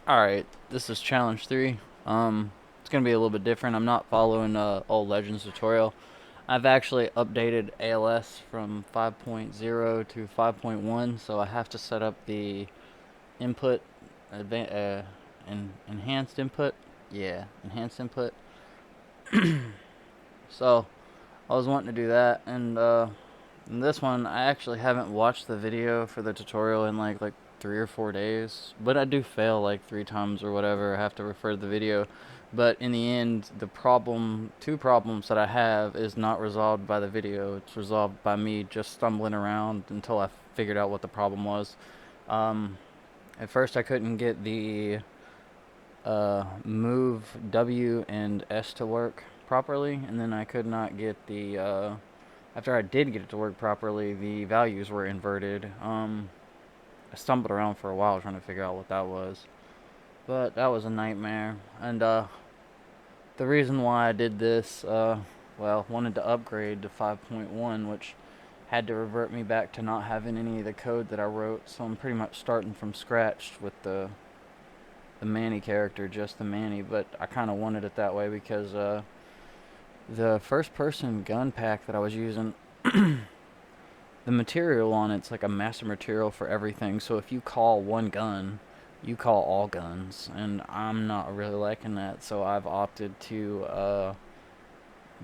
Alright, this is challenge 3. It's gonna be a little bit different. I'm not following old Legends tutorial. I've actually updated ALS from 5.0 to 5.1, so I have to set up the input, enhanced input. Yeah, enhanced input. So I was wanting to do that, and in this one I actually haven't watched the video for the tutorial in like 3 or 4 days, but I do fail like 3 times or whatever. I have to refer to the video, but in the end, two problems that I have is not resolved by the video. It's resolved by me just stumbling around until I figured out what the problem was. Um, at first, I couldn't get the move W and S to work properly, and then I could not get the after I did get it to work properly, the values were inverted. I stumbled around for a while trying to figure out what that was, but that was a nightmare. And the reason why I did this, well, wanted to upgrade to 5.1, which had to revert me back to not having any of the code that I wrote. So I'm pretty much starting from scratch with the Manny character, just the Manny. But I kind of wanted it that way because the first person gun pack that I was using, the material on it's like a master material for everything. So if you call one gun, you call all guns, and I'm not really liking that. So I've opted to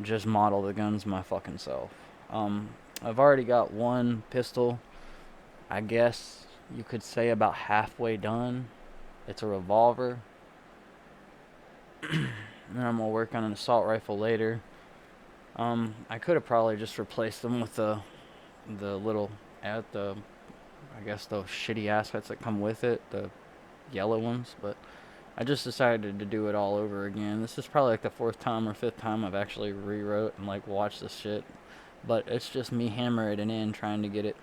just model the guns my fucking self. I've already got one pistol, I guess you could say about halfway done. It's a revolver. And I'm gonna work on an assault rifle later. I could have probably just replaced them with the little at the I guess those shitty assets that come with it, the yellow ones, but I just decided to do it all over again. This is probably like the fourth time or fifth time I've actually rewrote and like watched this shit, but it's just me hammering it in, trying to get it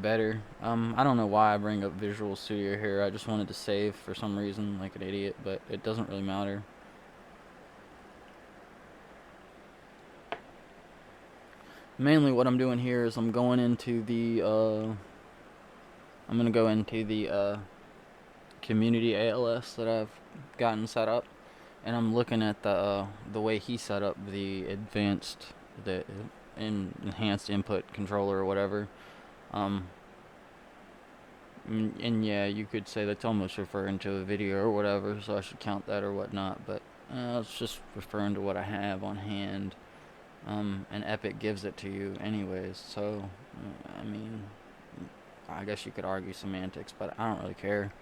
better. I don't know why I bring up Visual Studio here. I just wanted to save for some reason, like an idiot, but it doesn't really matter. Mainly, what I'm doing here is I'm going into the I'm gonna go into the community ALS that I've gotten set up, and I'm looking at the way he set up the enhanced input controller or whatever. Um, and yeah, you could say that's almost referring to a video or whatever, so I should count that or whatnot. But it's just referring to what I have on hand. And Epic gives it to you anyways. So I mean, I guess you could argue semantics, but I don't really care.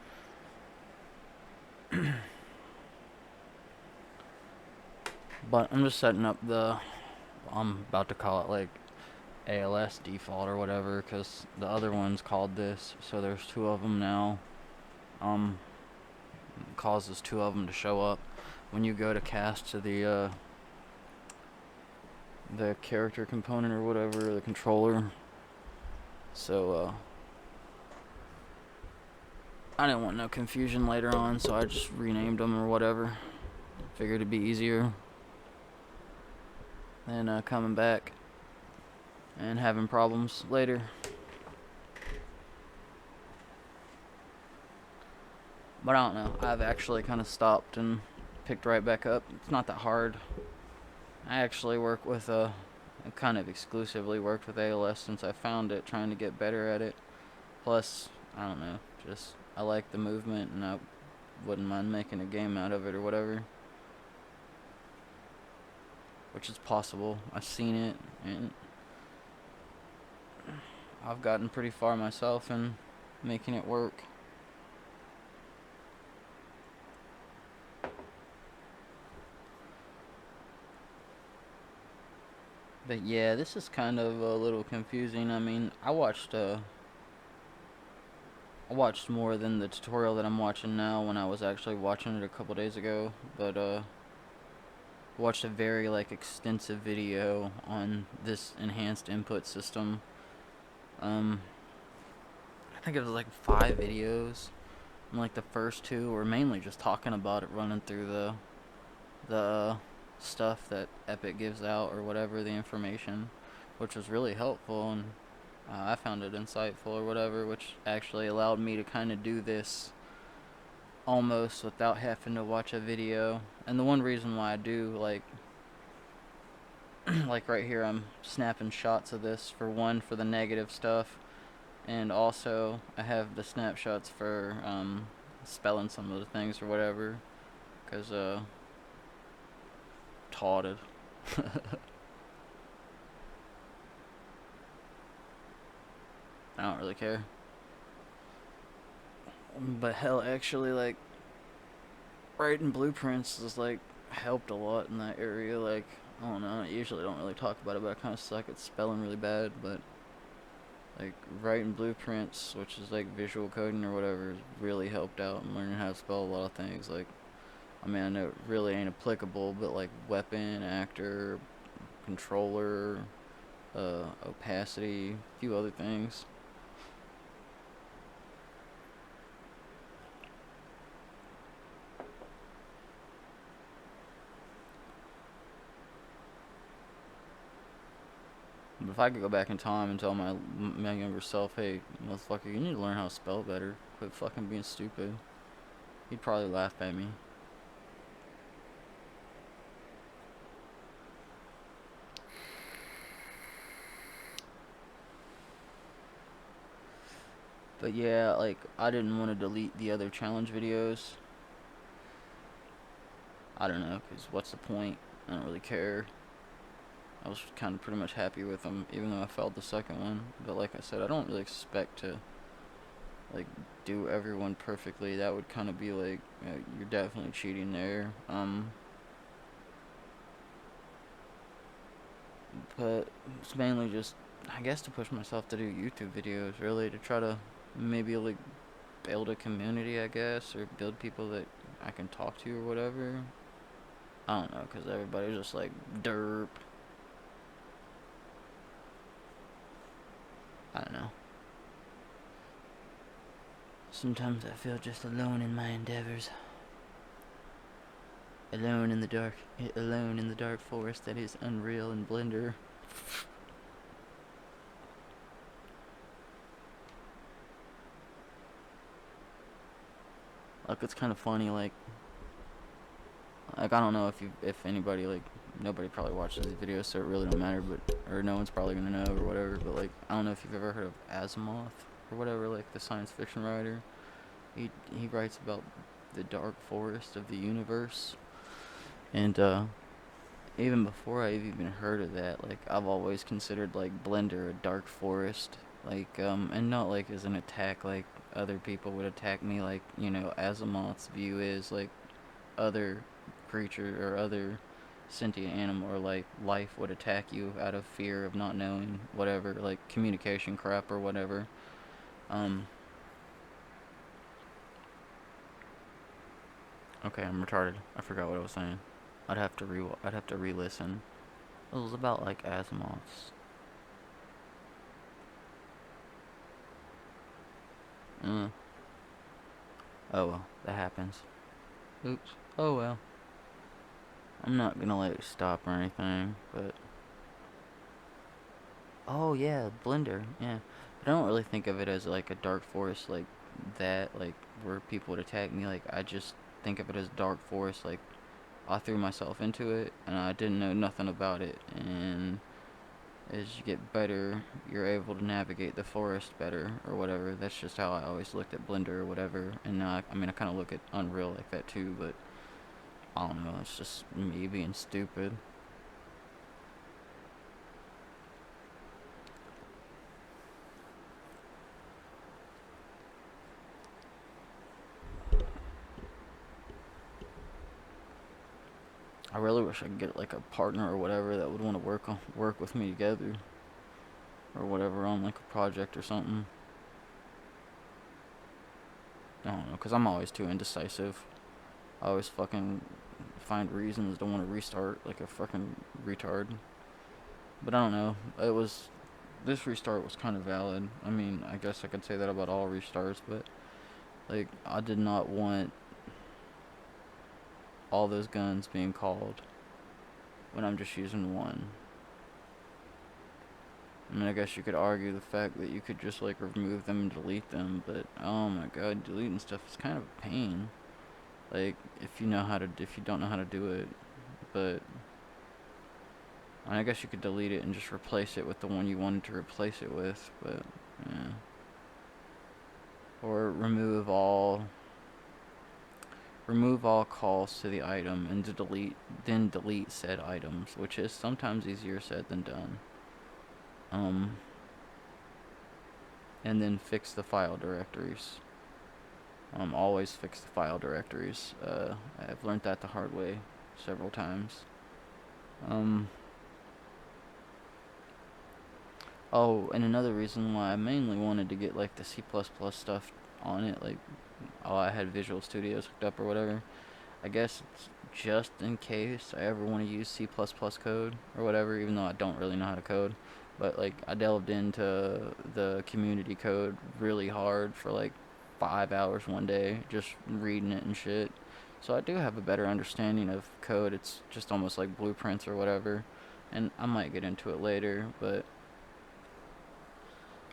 But I'm just setting up I'm about to call it like ALS default or whatever, because the other one's called this. So there's two of them now. Um, Causes two of them to show up when you go to cast to the character component or whatever, the controller. So I didn't want no confusion later on, so I just renamed them or whatever. Figured it'd be easier than coming back and having problems later. But I don't know. I've actually kind of stopped and picked right back up. It's not that hard. I actually I kind of exclusively worked with ALS since I found it, trying to get better at it. Plus, I don't know, just I like the movement and I wouldn't mind making a game out of it or whatever. Which is possible. I've seen it and I've gotten pretty far myself in making it work. But yeah, this is kind of a little confusing. I mean, I watched more than the tutorial that I'm watching now when I was actually watching it a couple days ago, but watched a very like extensive video on this enhanced input system. Um I think it was like 5 videos. And like the first two were mainly just talking about it, running through the stuff that Epic gives out or whatever, the information, which was really helpful. And I found it insightful or whatever, which actually allowed me to kind of do this almost without having to watch a video. And the one reason why I do, like, like right here, I'm snapping shots of this for one, for the negative stuff, and also I have the snapshots for spelling some of the things or whatever, because taught it. I don't really care. But hell, actually, like, writing blueprints has, like, helped a lot in that area. Like, I don't know, I usually don't really talk about it, but I kind of suck at spelling really bad. But, like, writing blueprints, which is, like, visual coding or whatever, has really helped out in learning how to spell a lot of things. Like, I mean, I know it really ain't applicable, but, like, weapon, actor, controller, opacity, a few other things. But if I could go back in time and tell my younger self, hey, motherfucker, you need to learn how to spell better. Quit fucking being stupid. He'd probably laugh at me. But yeah, like, I didn't want to delete the other challenge videos. I don't know, because what's the point? I don't really care. I was kind of pretty much happy with them, even though I failed the second one. But like I said, I don't really expect to, like, do everyone perfectly. That would kind of be like, you're definitely cheating there. But it's mainly just, I guess, to push myself to do YouTube videos, really, to try to maybe, like, build a community, I guess, or build people that I can talk to or whatever. I don't know, because everybody's just like, derp. I don't know. Sometimes I feel just alone in my endeavors. Alone in the dark. Alone in the dark forest that is Unreal and Blender. Like, it's kind of funny, like, I don't know if anybody, like, nobody probably watches these videos, so it really don't matter, but, or no one's probably gonna know or whatever, but, like, I don't know if you've ever heard of Asimov or whatever, like, the science fiction writer. He writes about the dark forest of the universe, and, even before I've even heard of that, like, I've always considered, like, Blender a dark forest, like, and not, like, as an attack, like, other people would attack me, like, Asimov's view is, like, other creature or other sentient animal or like life would attack you out of fear of not knowing whatever, like communication crap or whatever. Um, okay, I'm retarded. I forgot what I was saying. I'd have to re-listen. It was about like Asimov's. Mm. Oh well, that happens. Oops. Oh well. I'm not gonna let it stop or anything, but oh yeah, Blender. Yeah, but I don't really think of it as like a dark forest like that, like where people would attack me. Like I just think of it as dark forest. Like I threw myself into it and I didn't know nothing about it. And as you get better, you're able to navigate the forest better or whatever. That's just how I always looked at Blender or whatever. And now I mean I kind of look at Unreal like that too, but I don't know. It's just me being stupid. I really wish I could get like a partner or whatever that would want to work with me together or whatever on like a project or something. I don't know, cause I'm always too indecisive. I always fucking find reasons to want to restart like a fucking retard. But I don't know. This restart was kind of valid. I mean, I guess I could say that about all restarts, but like I did not want all those guns being called when I'm just using one. I mean, I guess you could argue the fact that you could just like remove them and delete them, but oh my god, deleting stuff is kind of a pain. Like if you don't know how to do it, but I guess you could delete it and just replace it with the one you wanted to replace it with, but yeah. Or remove all calls to the item and then delete said items, which is sometimes easier said than done. Um, and then fix the file directories. Always fix the file directories. I've learned that the hard way several times. Um, oh, and another reason why I mainly wanted to get like the C++ stuff on it, like, I had Visual Studios hooked up or whatever. I guess it's just in case I ever want to use C++ code or whatever, even though I don't really know how to code. But like I delved into the community code really hard for like 5 hours one day, just reading it and shit. So I do have a better understanding of code. It's just almost like blueprints or whatever. And I might get into it later, but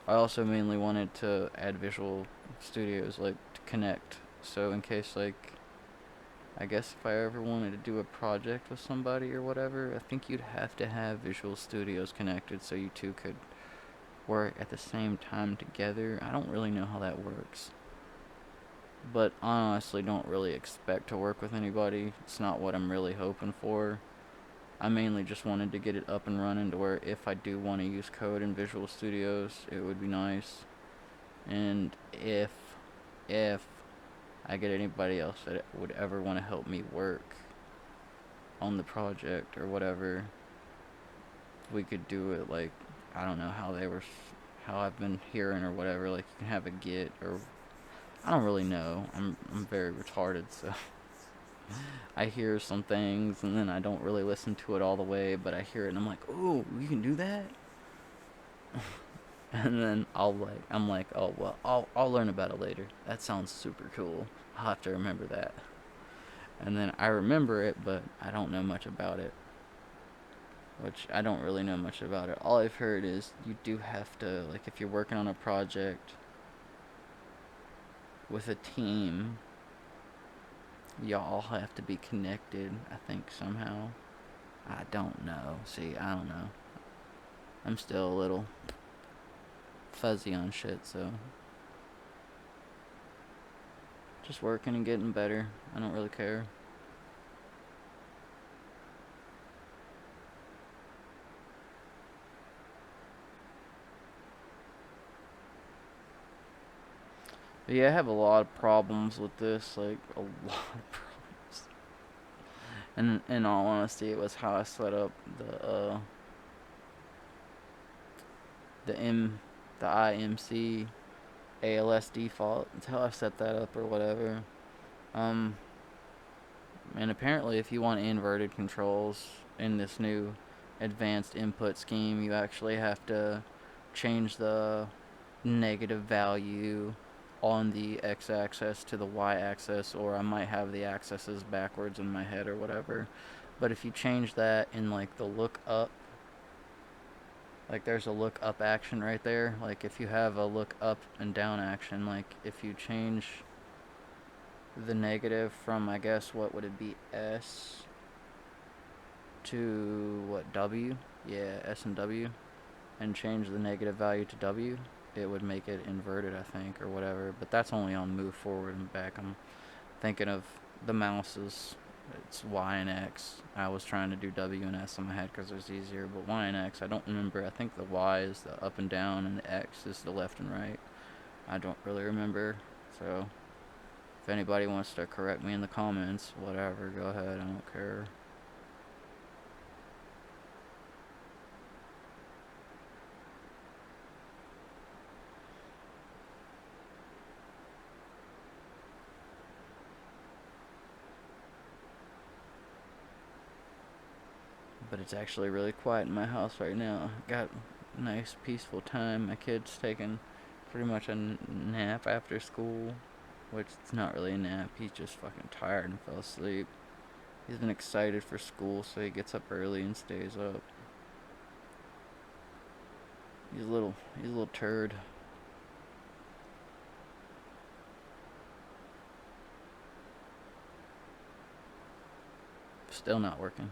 I also mainly wanted to add Visual Studios like to connect. So in case like I guess if I ever wanted to do a project with somebody or whatever, I think you'd have to have Visual Studios connected so you two could work at the same time together. I don't really know how that works. But I honestly don't really expect to work with anybody. It's not what I'm really hoping for. I mainly just wanted to get it up and running to where if I do want to use code in Visual Studios, it would be nice. And if I get anybody else that would ever want to help me work on the project or whatever, we could do it like, I don't know how I've been hearing or whatever. Like you can have a Git or I don't really know. I'm very retarded, so I hear some things and then I don't really listen to it all the way, but I hear it and I'm like, oh, you can do that. And then I'm like, oh well, I'll learn about it later. That sounds super cool. I'll have to remember that. And then I remember it, but I don't know much about it. Which I don't really know much about it. All I've heard is you do have to, like, if you're working on a project with a team, y'all have to be connected, I think, somehow. I don't know. See, I don't know. I'm still a little fuzzy on shit, so. Just working and getting better. I don't really care. But yeah, I have a lot of problems with this, like, a lot of problems. And in all honesty, it was how I set up the M, the IMC ALS default. It's how I set that up or whatever. Um, and apparently, if you want inverted controls in this new advanced input scheme, you actually have to change the negative value on the x-axis to the y-axis, or I might have the axes backwards in my head or whatever. But if you change that in like the look up, like there's a look up action right there. Like if you have a look up and down action, like if you change the negative from, I guess, what would it be, S to what, W? Yeah, S and W, and change the negative value to W, it would make it inverted, I think, or whatever. But that's only on move forward and back. I'm thinking of the mouses. It's Y and X. I was trying to do W and S in my head because it was easier, but Y and X, I don't remember. I think the Y is the up and down, and the X is the left and right. I don't really remember. So if anybody wants to correct me in the comments, whatever, go ahead. I don't care. But it's actually really quiet in my house right now. Got a nice peaceful time. My kid's taking pretty much a nap after school, which it's not really a nap. He's just fucking tired and fell asleep. He's been excited for school, so he gets up early and stays up. He's a little turd. Still not working.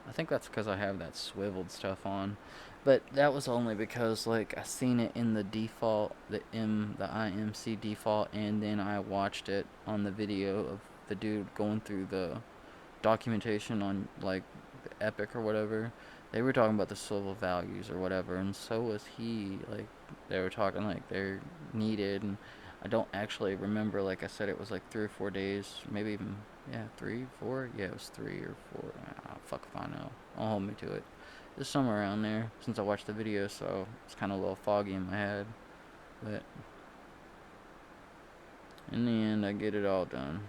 I think that's because I have that swiveled stuff on. But that was only because like I seen it in the default, the IMC default, and then I watched it on the video of the dude going through the documentation on like the Epic or whatever. They were talking about the swivel values or whatever, and so was he. Like they were talking like they're needed, and I don't actually remember. Like I said, it was like 3 or 4 days, maybe even, yeah, 3, 4. Yeah, it was 3 or 4. Fuck if I know. Don't hold me to it. It's somewhere around there since I watched the video, so it's kind of a little foggy in my head. But in the end, I get it all done.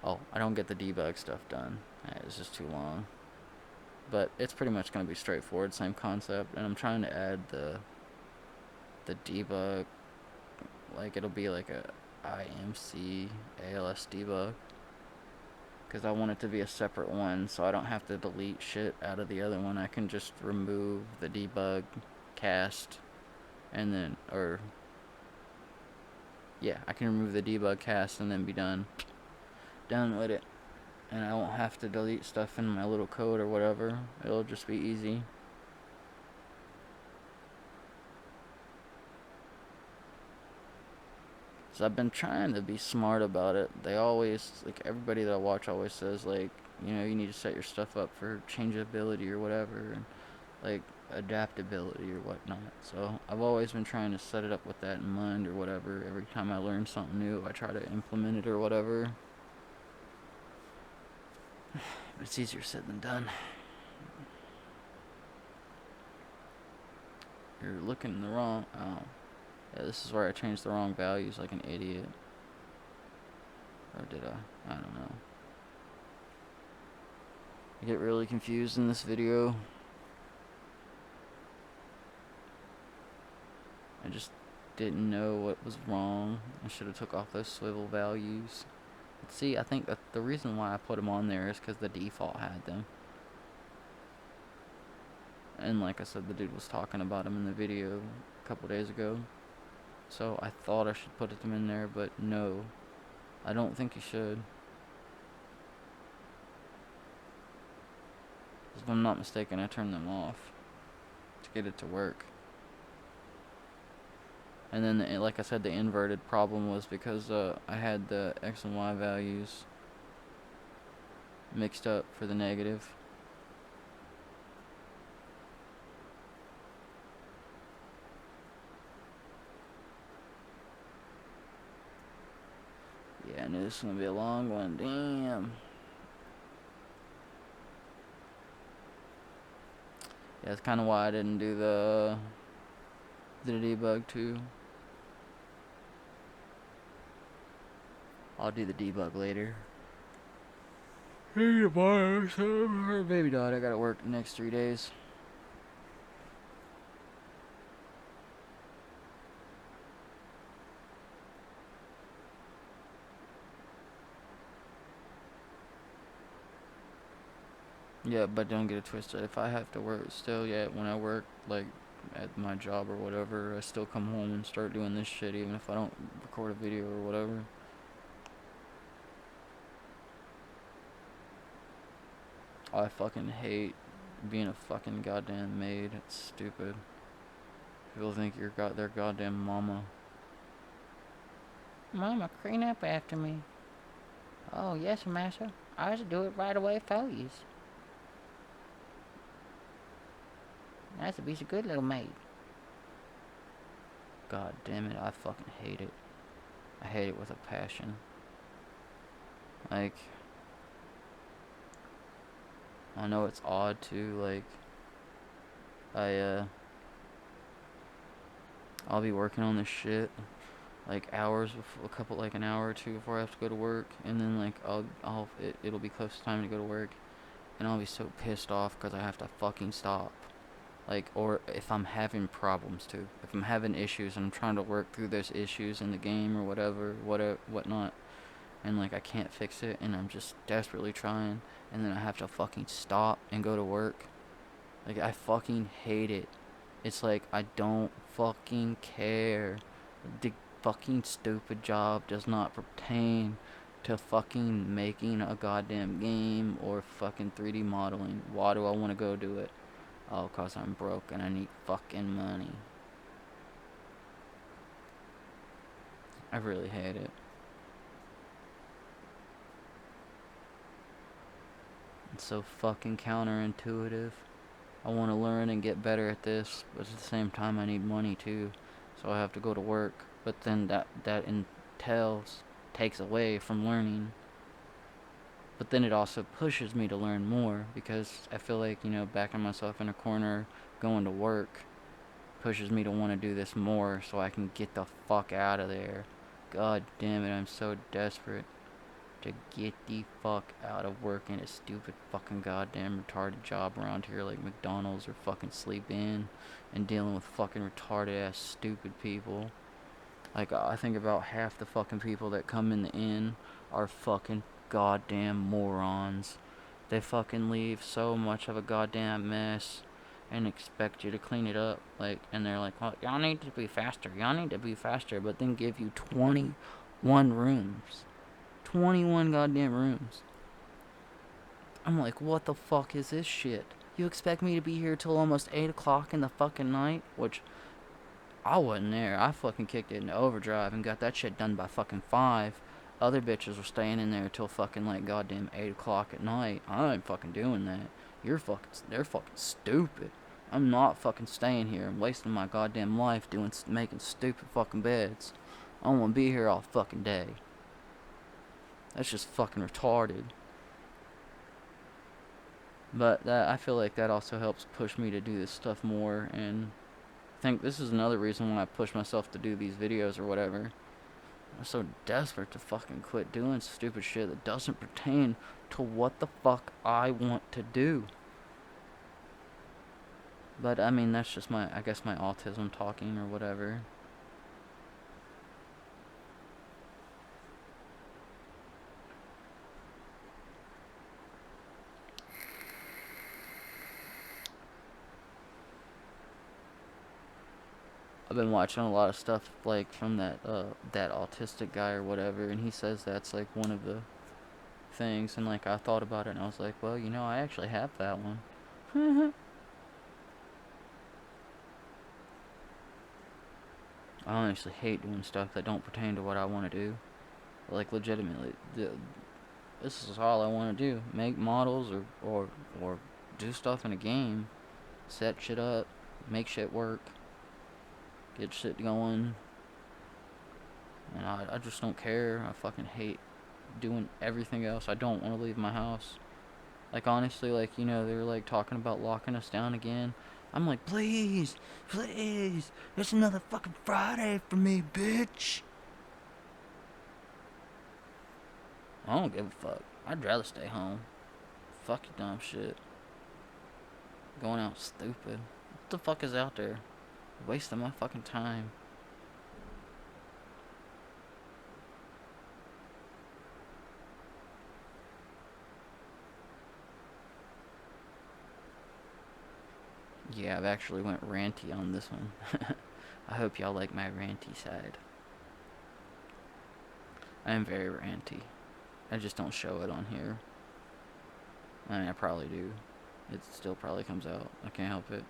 Oh, I don't get the debug stuff done. It's just too long. But it's pretty much going to be straightforward, same concept. And I'm trying to add the debug, like it'll be like a IMC ALS debug, because I want it to be a separate one, so I don't have to delete shit out of the other one. I can just remove the debug cast, and then, or yeah, I can remove the debug cast and then be done with it, and I won't have to delete stuff in my little code or whatever. It'll just be easy. So I've been trying to be smart about it. They always, like, everybody that I watch always says, like, you know, you need to set your stuff up for changeability or whatever, and like adaptability or whatnot. So I've always been trying to set it up with that in mind or whatever. Every time I learn something new, I try to implement it or whatever. But it's easier said than done. You're looking in the wrong. Oh, yeah, this is where I changed the wrong values like an idiot. Or did I? I don't know. I get really confused in this video. I just didn't know what was wrong. I should have took off those swivel values. But see, I think that the reason why I put them on there is because the default had them. And like I said, the dude was talking about them in the video a couple days ago. So I thought I should put them in there, but no. I don't think you should. If I'm not mistaken, I turned them off to get it to work. And then, like I said, the inverted problem was because I had the X and Y values mixed up for the negative. Yeah, I knew this was going to be a long one. Damn. Yeah, that's kind of why I didn't do the debug too. I'll do the debug later. Hey, tomorrow, so her baby daughter, I gotta work the next 3 days. Yeah, but don't get it twisted. If I have to work still, yeah, when I work, like, at my job or whatever, I still come home and start doing this shit, even if I don't record a video or whatever. I fucking hate being a fucking goddamn maid. It's stupid. People think you're their goddamn mama. Mama, clean up after me. Oh, yes, master. I'll do it right away for you. That's a piece of good little maid. God damn it, I fucking hate it. I hate it with a passion. Like, I know it's odd too, like, I'll be working on this shit, like, hours before, like an hour or two before I have to go to work, and then, like, it'll be close to time to go to work, and I'll be so pissed off because I have to fucking stop. Like, or if I'm having problems too. If I'm having issues and I'm trying to work through those issues in the game or whatnot, and like I can't fix it, and I'm just desperately trying, and then I have to fucking stop and go to work. Like, I fucking hate it. It's like, I don't fucking care. The fucking stupid job does not pertain to fucking making a goddamn game or fucking 3D modeling. Why do I want to go do it? Oh, 'cause I'm broke and I need fucking money. I really hate it. It's so fucking counterintuitive. I want to learn and get better at this, but at the same time I need money too. So I have to go to work. But then that takes away from learning. But then it also pushes me to learn more because I feel like, backing myself in a corner, going to work, pushes me to want to do this more so I can get the fuck out of there. God damn it, I'm so desperate to get the fuck out of working a stupid fucking goddamn retarded job around here like McDonald's or fucking Sleep In and dealing with fucking retarded ass stupid people. Like, I think about half the fucking people that come in the inn are fucking goddamn morons. They fucking leave so much of a goddamn mess and expect you to clean it up. Like, and they're like, well, y'all need to be faster. Y'all need to be faster. But then give you 21 rooms. 21 goddamn rooms. I'm like, what the fuck is this shit? You expect me to be here till almost 8 o'clock in the fucking night? Which, I wasn't there. I fucking kicked it into overdrive and got that shit done by fucking 5. Other bitches were staying in there till fucking like goddamn 8 o'clock at night. I ain't fucking doing that. They're fucking stupid. I'm not fucking staying here and wasting my goddamn life making stupid fucking beds. I don't want to be here all fucking day. That's just fucking retarded. But I feel like that also helps push me to do this stuff more, and I think this is another reason why I push myself to do these videos or whatever. I'm so desperate to fucking quit doing stupid shit that doesn't pertain to what the fuck I want to do. But I mean, that's just my autism talking or whatever. I've been watching a lot of stuff like from that autistic guy or whatever, and he says that's like one of the things, and like I thought about it and I was like, well, I actually have that one. I honestly hate doing stuff that don't pertain to what I want to do. Like, legitimately, this is all I want to do: make models or do stuff in a game, set shit up, make shit work, get shit going. And I just don't care. I fucking hate doing everything else. I don't want to leave my house. Like, honestly, like, they were like talking about locking us down again. I'm like, please, it's another fucking Friday for me, bitch. I don't give a fuck. I'd rather stay home. Fuck you dumb shit. Going out stupid. What the fuck is out there? Wasting my fucking time. Yeah, I've actually went ranty on this one. I hope y'all like my ranty side. I am very ranty. I just don't show it on here. I mean, I probably do. It still probably comes out. I can't help it.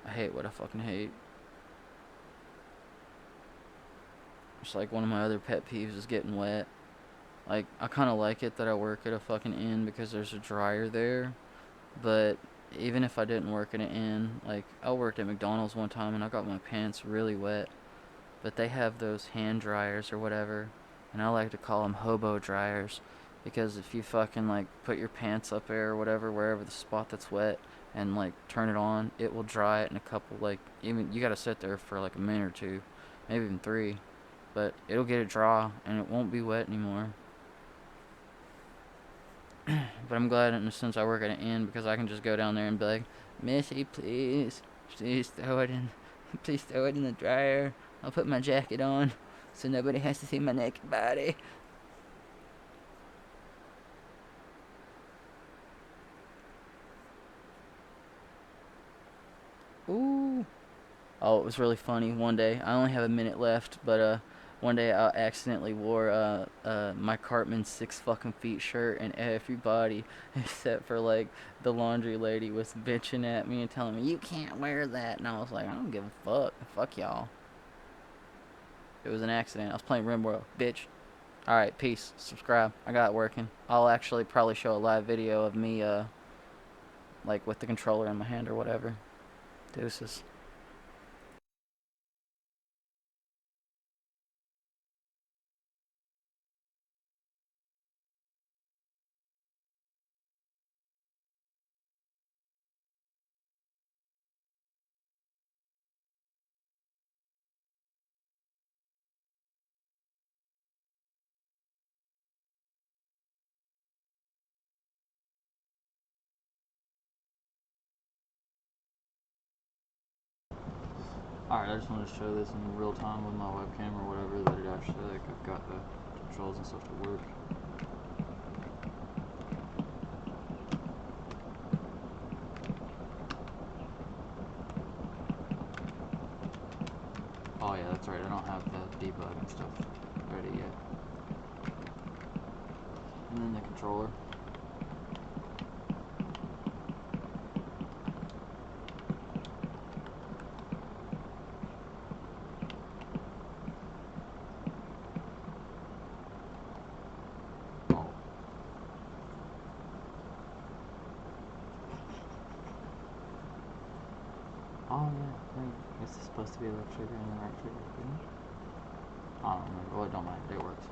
I hate what I fucking hate. It's like one of my other pet peeves is getting wet. Like, I kind of like it that I work at a fucking inn because there's a dryer there. But even if I didn't work at an inn, like, I worked at McDonald's one time and I got my pants really wet. But they have those hand dryers or whatever, and I like to call them hobo dryers, because if you fucking like put your pants up there or whatever, wherever the spot that's wet, and like turn it on, it will dry it in a couple, like, even you gotta sit there for like a minute or 2, maybe even 3, but it'll get it dry and it won't be wet anymore. But I'm glad in the sense I work at an inn, because I can just go down there and be like, Missy, please throw it in, please throw it in the dryer. I'll put my jacket on. so nobody has to see my naked body. Ooh. Oh, it was really funny. One day, I only have a minute left, but one day I accidentally wore my Cartman 6 fucking feet shirt, and everybody, except for like the laundry lady, was bitching at me and telling me you can't wear that, and I was like, I don't give a fuck. Fuck y'all. It was an accident. I was playing RimWorld, bitch. All right, peace. Subscribe. I got it working. I'll actually probably show a live video of me like with the controller in my hand or whatever. Deuces. Alright, I just wanted to show this in real time with my webcam or whatever, that it actually, like, I've got the controls and stuff to work. Oh yeah, that's right, I don't have the debug and stuff ready yet. And then the controller. Oh. Oh yeah, right. It's supposed to be left trigger and the right trigger, isn't it? I don't remember. Well, it don't matter, it works.